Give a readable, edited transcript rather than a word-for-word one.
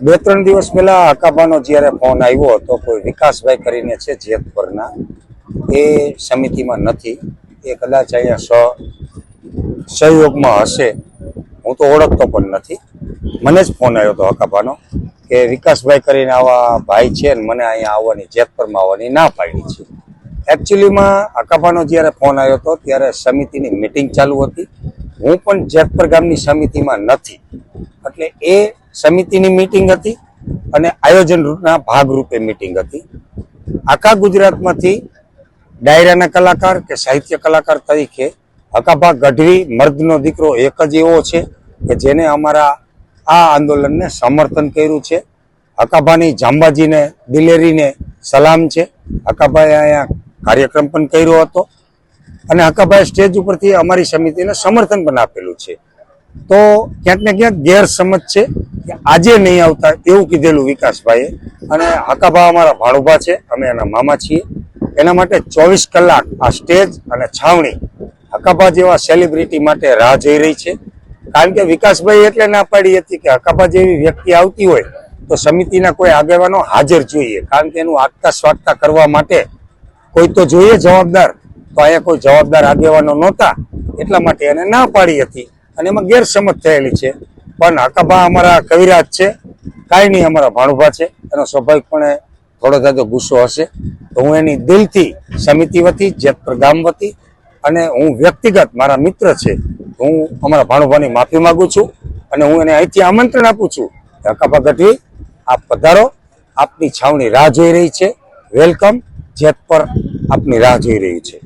બે ત્રણ દિવસ પહેલા હકાબાનો જ્યારે ફોન આવ્યો હતો, કોઈ વિકાસભાઈ કરીને છે જેતપરના, એ સમિતિમાં નથી, એ કદાચ અહીંયા સહયોગમાં હશે, હું તો ઓળખતો પણ નથી. મને જ ફોન આવ્યો હતો હકાબાનો કે વિકાસભાઈ કરીને આવા ભાઈ છે ને મને અહીંયા આવવાની, જેતપરમાં આવવાની ના પાડી છે. એકચ્યુઅલીમાં હકાબાનો જ્યારે ફોન આવ્યો હતો ત્યારે સમિતિની મિટિંગ ચાલુ હતી. હું પણ જેતપર ગામની સમિતિમાં નથી, એટલે એ સમિતિની મિટિંગ હતી અને આયોજનના ભાગરૂપે મિટિંગ હતી. આખા ગુજરાતમાંથી ડાયરાના કલાકાર કે સાહિત્ય કલાકાર તરીકે હકાભા ગઢવી મર્દનો દીકરો એક જ એવો છે કે જેને અમારા આ આંદોલનને સમર્થન કર્યું છે. હકાભાની જાંબાજીને દિલેરીને સલામ છે. હકાભાઈ અહીંયા કાર્યક્રમ પણ કર્યો હતો અને હકાભાઈ સ્ટેજ ઉપરથી અમારી સમિતિને સમર્થન પણ આપેલું છે. તો ક્યાંક ને ક્યાંક ગેરસમજ છે કે આજે નહીં આવતા એવું કીધેલું વિકાસભાઈએ. અને હકાભા અમારા ભાણુભા છે, અમે એના મામા છીએ. એના માટે 24 કલાક આ સ્ટેજ અને છાવણી હકાભા જેવા સેલિબ્રિટી માટે રાહ જોઈ રહી છે. કારણ કે વિકાસભાઈ એટલે ના પાડી હતી કે હકાભા જેવી વ્યક્તિ આવતી હોય તો સમિતિના કોઈ આગેવાનો હાજર જોઈએ, કારણ કે એનું આગતા સ્વાગતા કરવા માટે કોઈ તો જોઈએ જવાબદાર. તો અહીંયા કોઈ જવાબદાર આગેવાનો નહોતા, એટલા માટે એને ના પાડી હતી અને એમાં ગેરસમજ થયેલી છે. પણ હકાભા અમારા કવિરાજ છે, કાંઈ નહીં, અમારા ભાણુભા છે, એનો સ્વાભાવિકપણે થોડો જાજો ગુસ્સો હશે. તો હું એની દિલથી સમિતિ વતી, જેતપર ગામ વતી અને હું વ્યક્તિગત મારા મિત્ર છે, હું અમારા ભાણુભાની માફી માગું છું અને હું એને અહીંથી આમંત્રણ આપું છું કે હકાભા ગઢવી આપ પધારો, આપની છાવણી રાહ જોઈ રહી છે. વેલકમ, જેતપર આપની રાહ જોઈ રહી છે.